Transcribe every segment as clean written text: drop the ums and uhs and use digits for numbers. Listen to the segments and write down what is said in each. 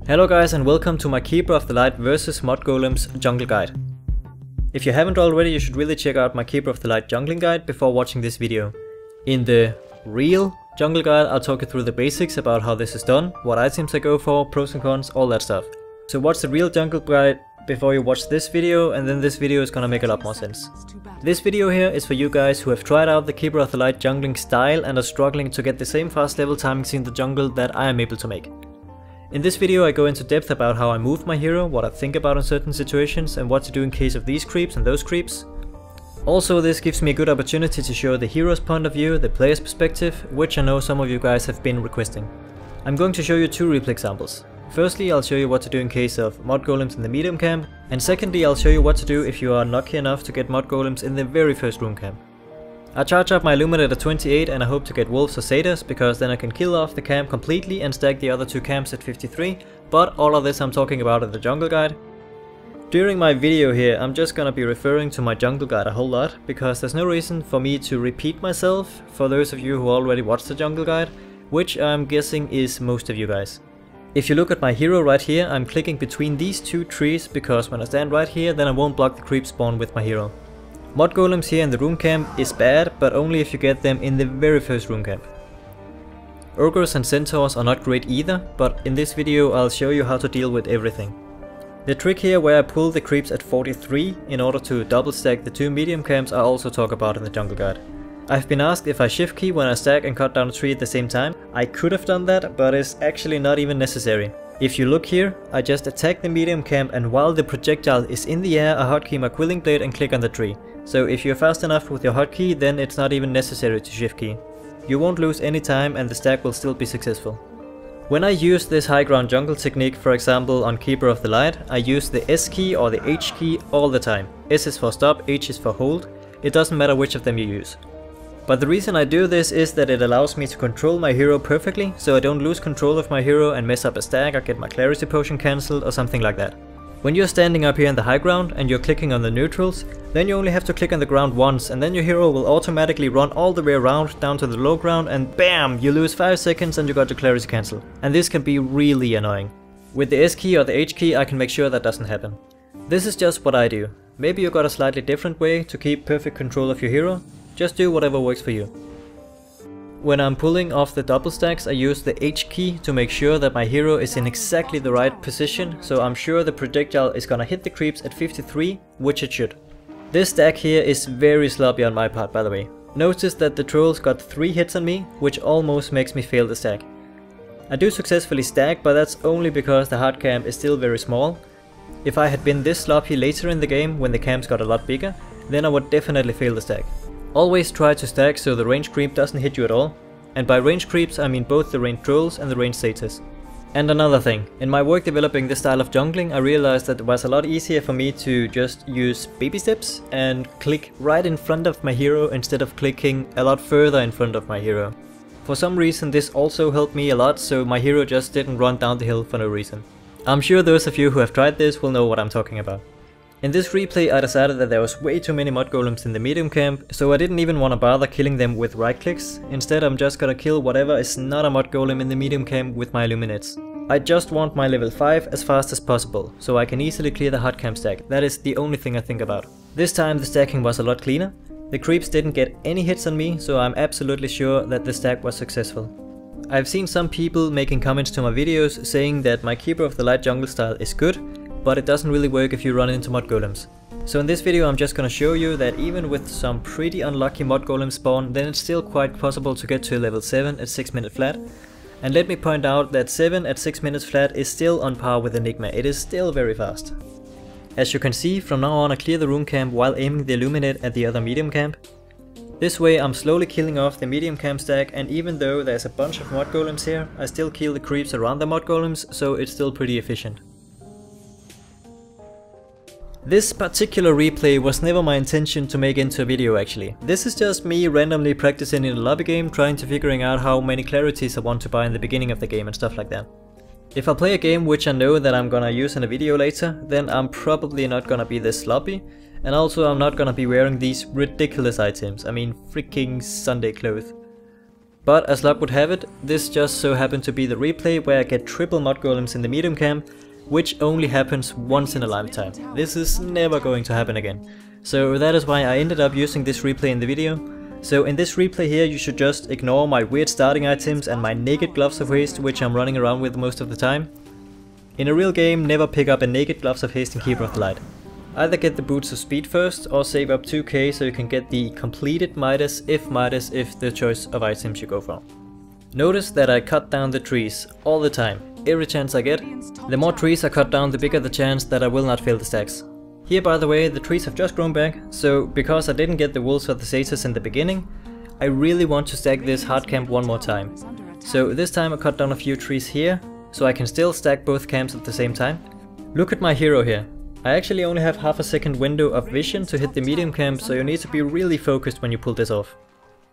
Hello guys and welcome to my Keeper of the Light vs Mud Golems jungle guide. If you haven't already, you should really check out my Keeper of the Light jungling guide before watching this video. In the real jungle guide, I'll talk you through the basics about how this is done, what items I go for, pros and cons, all that stuff. So watch the real jungle guide before you watch this video, and then this video is gonna make a lot more sense. This video here is for you guys who have tried out the Keeper of the Light jungling style and are struggling to get the same fast level timings in the jungle that I am able to make. In this video I go into depth about how I move my hero, what I think about in certain situations, and what to do in case of these creeps and those creeps. Also, this gives me a good opportunity to show the hero's point of view, the player's perspective, which I know some of you guys have been requesting. I'm going to show you two replay examples. Firstly, I'll show you what to do in case of Mud Golems in the medium camp, and secondly I'll show you what to do if you are unlucky enough to get Mud Golems in the very first room camp. I charge up my Illuminate at 28 and I hope to get wolves or satyrs, because then I can kill off the camp completely and stack the other two camps at 53, but all of this I'm talking about in the jungle guide. During my video here I'm just gonna be referring to my jungle guide a whole lot, because there's no reason for me to repeat myself for those of you who already watched the jungle guide, which I'm guessing is most of you guys. If you look at my hero right here, I'm clicking between these two trees because when I stand right here then I won't block the creep spawn with my hero. Mud Golems here in the room camp is bad, but only if you get them in the very first room camp. Ogres and centaurs are not great either, but in this video I'll show you how to deal with everything. The trick here where I pull the creeps at 43 in order to double stack the two medium camps I also talk about in the jungle guide. I've been asked if I shift key when I stack and cut down a tree at the same time. I could have done that, but it's actually not even necessary. If you look here, I just attack the medium camp, and while the projectile is in the air I hotkey my quilling blade and click on the tree. So if you're fast enough with your hotkey, then it's not even necessary to shift key. You won't lose any time and the stack will still be successful. When I use this high ground jungle technique, for example on Keeper of the Light, I use the S key or the H key all the time. S is for stop, H is for hold. It doesn't matter which of them you use. But the reason I do this is that it allows me to control my hero perfectly, so I don't lose control of my hero and mess up a stack or get my clarity potion cancelled or something like that. When you're standing up here in the high ground and you're clicking on the neutrals, then you only have to click on the ground once, and then your hero will automatically run all the way around down to the low ground, and BAM! You lose 5 seconds and you got your clarity cancel. And this can be really annoying. With the S key or the H key I can make sure that doesn't happen. This is just what I do. Maybe you got a slightly different way to keep perfect control of your hero. Just do whatever works for you. When I'm pulling off the double stacks I use the H key to make sure that my hero is in exactly the right position, so I'm sure the projectile is gonna hit the creeps at 53, which it should. This stack here is very sloppy on my part, by the way. Notice that the trolls got 3 hits on me, which almost makes me fail the stack. I do successfully stack, but that's only because the hard camp is still very small. If I had been this sloppy later in the game when the camps got a lot bigger, then I would definitely fail the stack. Always try to stack so the range creep doesn't hit you at all. And by range creeps I mean both the range trolls and the range satyrs. And another thing, in my work developing this style of jungling I realized that it was a lot easier for me to just use baby steps and click right in front of my hero instead of clicking a lot further in front of my hero. For some reason this also helped me a lot, so my hero just didn't run down the hill for no reason. I'm sure those of you who have tried this will know what I'm talking about. In this replay I decided that there was way too many Mud Golems in the medium camp, so I didn't even want to bother killing them with right clicks. Instead I'm just gonna kill whatever is not a Mud Golem in the medium camp with my Illuminates. I just want my level 5 as fast as possible, so I can easily clear the hard camp stack. That is the only thing I think about. This time the stacking was a lot cleaner. The creeps didn't get any hits on me, so I'm absolutely sure that the stack was successful. I've seen some people making comments to my videos saying that my Keeper of the Light jungle style is good, but it doesn't really work if you run into Mud Golems. So in this video I'm just gonna show you that even with some pretty unlucky Mud Golem spawn, then it's still quite possible to get to level 7 at 6 minute flat. And let me point out that 7 at 6 minutes flat is still on par with Enigma, it is still very fast. As you can see, from now on I clear the room camp while aiming the Illuminate at the other medium camp. This way I'm slowly killing off the medium camp stack, and even though there's a bunch of Mud Golems here, I still kill the creeps around the Mud Golems, so it's still pretty efficient. This particular replay was never my intention to make into a video actually. This is just me randomly practicing in a lobby game, trying to figuring out how many clarities I want to buy in the beginning of the game and stuff like that. If I play a game which I know that I'm gonna use in a video later, then I'm probably not gonna be this sloppy, and also I'm not gonna be wearing these ridiculous items, I mean freaking Sunday clothes. But as luck would have it, this just so happened to be the replay where I get triple Mud Golems in the medium camp, which only happens once in a lifetime. This is never going to happen again. So that is why I ended up using this replay in the video. So in this replay here you should just ignore my weird starting items and my naked gloves of haste, which I'm running around with most of the time. In a real game, never pick up a naked gloves of haste in Keeper of the Light. Either get the boots of speed first, or save up 2k so you can get the completed Midas if the choice of items you go for. Notice that I cut down the trees all the time, every chance I get. The more trees I cut down, the bigger the chance that I will not fail the stacks. Here, by the way, the trees have just grown back, so because I didn't get the wolves or the satyrs in the beginning, I really want to stack this hard camp one more time. So this time I cut down a few trees here, so I can still stack both camps at the same time. Look at my hero here. I actually only have half a second window of vision to hit the medium camp, so you need to be really focused when you pull this off.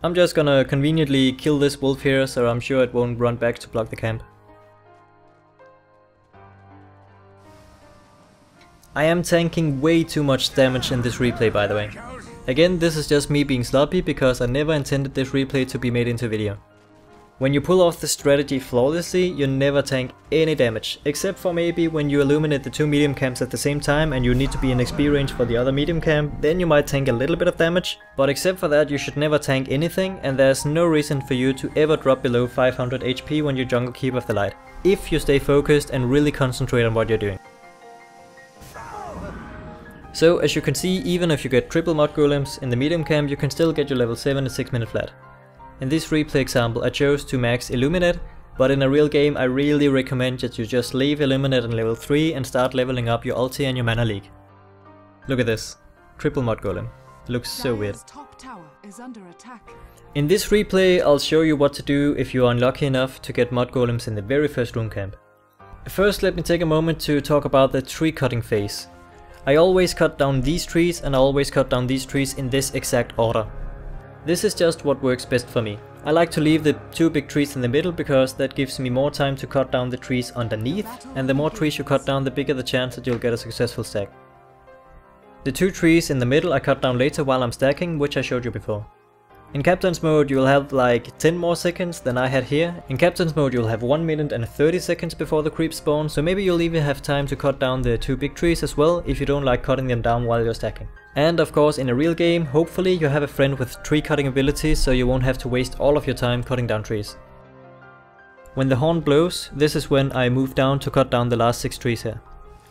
I'm just gonna conveniently kill this wolf here, so I'm sure it won't run back to block the camp. I am tanking way too much damage in this replay, by the way. Again, this is just me being sloppy because I never intended this replay to be made into a video. When you pull off the strategy flawlessly, you never tank any damage, except for maybe when you illuminate the two medium camps at the same time and you need to be in XP range for the other medium camp, then you might tank a little bit of damage, but except for that you should never tank anything, and there's no reason for you to ever drop below 500 HP when you jungle Keeper of the Light, if you stay focused and really concentrate on what you're doing. So as you can see, even if you get triple Mud Golems in the medium camp, you can still get your level 7 in 6 minute flat. In this replay example I chose to max Illuminate, but in a real game I really recommend that you just leave Illuminate on level 3 and start leveling up your ulti and your mana leak. Look at this, triple Mud Golem, looks so weird. In this replay I'll show you what to do if you are unlucky enough to get Mud Golems in the very first room camp. First let me take a moment to talk about the tree cutting phase. I always cut down these trees and I always cut down these trees in this exact order. This is just what works best for me. I like to leave the two big trees in the middle because that gives me more time to cut down the trees underneath, and the more trees you cut down, the bigger the chance that you'll get a successful stack. The two trees in the middle I cut down later while I'm stacking, which I showed you before. In Captain's mode you'll have like 10 more seconds than I had here. In Captain's mode you'll have 1 minute and 30 seconds before the creeps spawn, so maybe you'll even have time to cut down the two big trees as well if you don't like cutting them down while you're stacking. And of course in a real game, hopefully you have a friend with tree cutting abilities so you won't have to waste all of your time cutting down trees. When the horn blows, this is when I move down to cut down the last 6 trees here.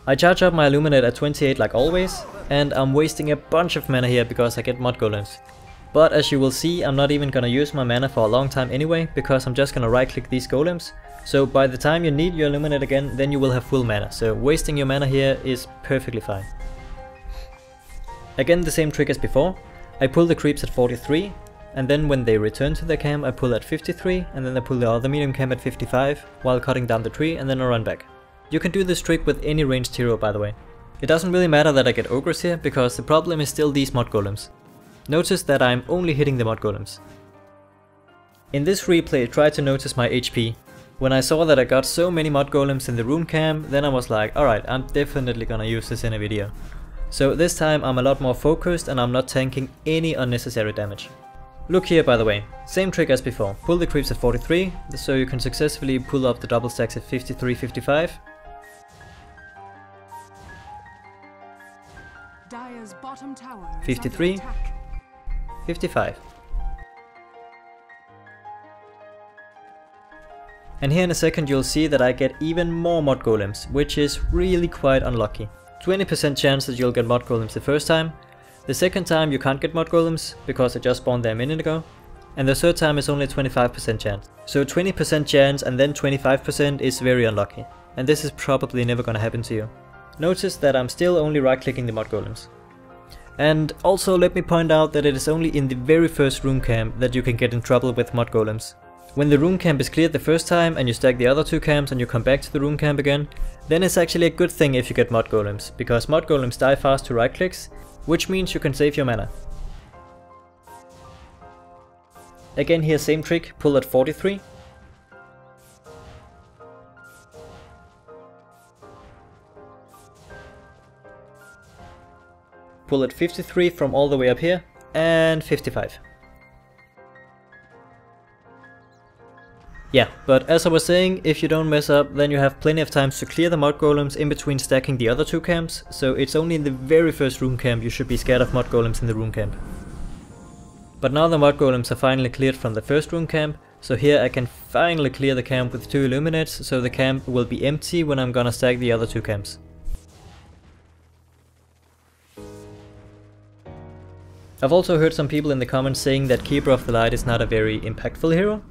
I charge up my Illuminate at 28 like always, and I'm wasting a bunch of mana here because I get Mud Golems. But as you will see, I'm not even gonna use my mana for a long time anyway, because I'm just gonna right click these golems. So by the time you need your Illuminate again, then you will have full mana, so wasting your mana here is perfectly fine. Again the same trick as before, I pull the creeps at 43, and then when they return to their camp I pull at 53, and then I pull the other medium camp at 55, while cutting down the tree, and then I run back. You can do this trick with any ranged hero, by the way. It doesn't really matter that I get ogres here, because the problem is still these Mud Golems. Notice that I'm only hitting the Mud Golems. In this replay try to notice my HP. When I saw that I got so many Mud Golems in the room camp, then I was like, alright, I'm definitely gonna use this in a video. So this time I'm a lot more focused and I'm not tanking any unnecessary damage. Look here, by the way, same trick as before, pull the creeps at 43, so you can successfully pull up the double stacks at 53, 55. Dire's bottom tower 53, 55. And here in a second you'll see that I get even more Mud Golems, which is really quite unlucky. 20% chance that you'll get Mud Golems the first time. The second time you can't get Mud Golems because they just spawned there a minute ago. And the third time is only 25% chance. So 20% chance and then 25% is very unlucky. And this is probably never gonna happen to you. Notice that I'm still only right clicking the Mud Golems. And also let me point out that it is only in the very first room camp that you can get in trouble with Mud Golems. When the room camp is cleared the first time and you stack the other two camps and you come back to the room camp again, then it's actually a good thing if you get Mud Golems, because Mud Golems die fast to right clicks, which means you can save your mana. Again here same trick, pull at 43. Pull at 53 from all the way up here, and 55. Yeah, but as I was saying, if you don't mess up, then you have plenty of times to clear the Mud Golems in between stacking the other 2 camps, so it's only in the very first rune camp you should be scared of Mud Golems in the rune camp. But now the Mud Golems are finally cleared from the first rune camp, so here I can finally clear the camp with 2 Illuminates, so the camp will be empty when I'm gonna stack the other 2 camps. I've also heard some people in the comments saying that Keeper of the Light is not a very impactful hero.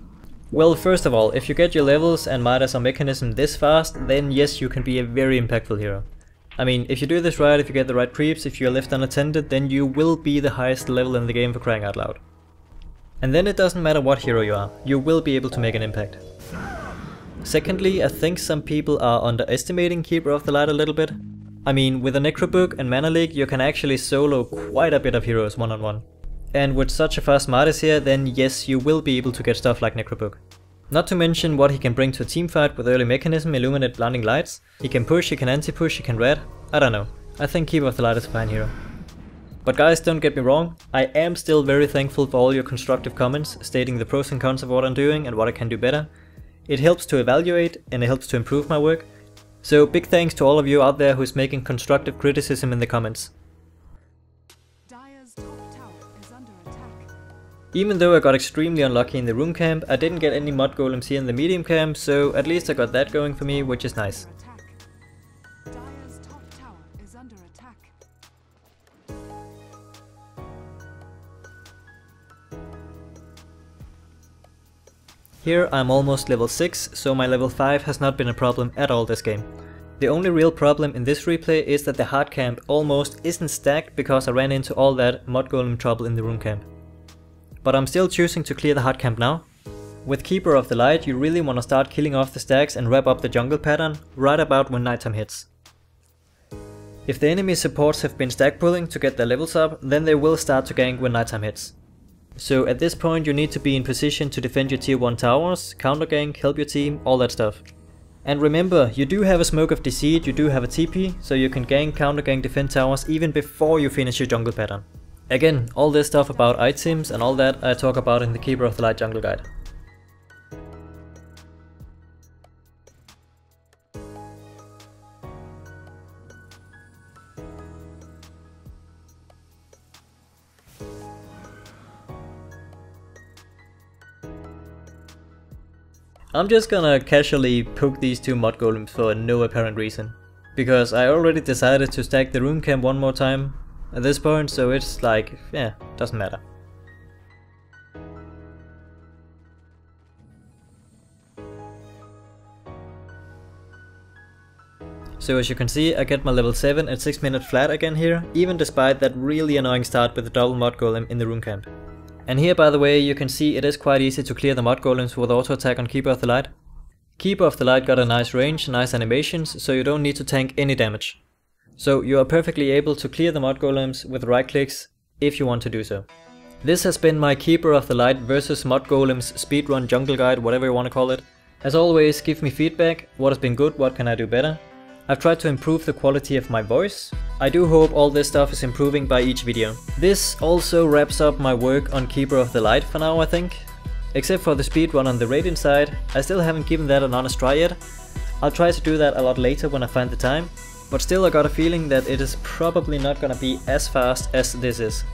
Well, first of all, if you get your levels and Midas or Mechanism this fast, then yes, you can be a very impactful hero. I mean, if you do this right, if you get the right creeps, if you're left unattended, then you will be the highest level in the game, for crying out loud. And then it doesn't matter what hero you are, you will be able to make an impact. Secondly, I think some people are underestimating Keeper of the Light a little bit. I mean, with a Necro Book and Mana League, you can actually solo quite a bit of heroes one-on-one. And with such a fast Midas here, then yes, you will be able to get stuff like Necrobook. Not to mention what he can bring to a teamfight with early Mechanism, Illuminate, Blinding Lights. He can push, he can anti-push, he can red. I don't know. I think Keeper of the Light is a fine hero. But guys, don't get me wrong, I am still very thankful for all your constructive comments, stating the pros and cons of what I'm doing and what I can do better. It helps to evaluate and it helps to improve my work. So big thanks to all of you out there who's making constructive criticism in the comments. Even though I got extremely unlucky in the rune camp, I didn't get any Mud Golems here in the medium camp, so at least I got that going for me, which is nice. Here I'm almost level 6, so my level 5 has not been a problem at all this game. The only real problem in this replay is that the hard camp almost isn't stacked because I ran into all that Mud Golem trouble in the rune camp. But I'm still choosing to clear the hard camp now. With Keeper of the Light you really want to start killing off the stacks and wrap up the jungle pattern right about when nighttime hits. If the enemy supports have been stack pulling to get their levels up, then they will start to gank when nighttime hits. So at this point you need to be in position to defend your tier 1 towers, counter gank, help your team, all that stuff. And remember, you do have a Smoke of Deceit, you do have a TP, so you can gank, counter gank, defend towers even before you finish your jungle pattern. Again, all this stuff about items and all that I talk about in the Keeper of the Light jungle guide. I'm just gonna casually poke these 2 Mud Golems for no apparent reason. Because I already decided to stack the rune camp one more time at this point, so it's like, yeah, doesn't matter. So as you can see, I get my level 7 at 6 minute flat again here, even despite that really annoying start with the double Mud Golem in the rune camp. And here, by the way, you can see it is quite easy to clear the Mud Golems with auto attack on Keeper of the Light. Keeper of the Light got a nice range, nice animations, so you don't need to tank any damage. So you are perfectly able to clear the Mud Golems with right clicks if you want to do so. This has been my Keeper of the Light versus Mud Golems speedrun jungle guide, whatever you want to call it. As always, give me feedback, what has been good, what can I do better. I've tried to improve the quality of my voice. I do hope all this stuff is improving by each video. This also wraps up my work on Keeper of the Light for now, I think. Except for the speedrun on the Radiant side, I still haven't given that an honest try yet. I'll try to do that a lot later when I find the time, but still I got a feeling that it is probably not gonna be as fast as this is.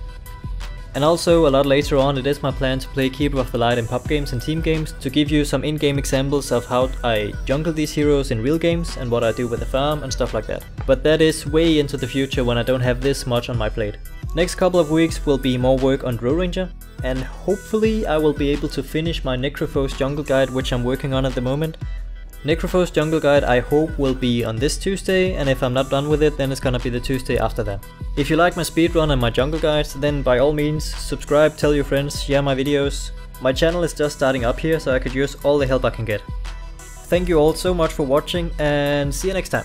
And also, a lot later on, it is my plan to play Keeper of the Light in pub games and team games to give you some in-game examples of how I jungle these heroes in real games and what I do with the farm and stuff like that. But that is way into the future when I don't have this much on my plate. Next couple of weeks will be more work on Drow Ranger, and hopefully I will be able to finish my Necrophos jungle guide, which I'm working on at the moment. Necrophos jungle guide I hope will be on this Tuesday, and if I'm not done with it then it's gonna be the Tuesday after that. If you like my speedrun and my jungle guides, then by all means subscribe, tell your friends, share my videos. My channel is just starting up here, so I could use all the help I can get. Thank you all so much for watching and see you next time.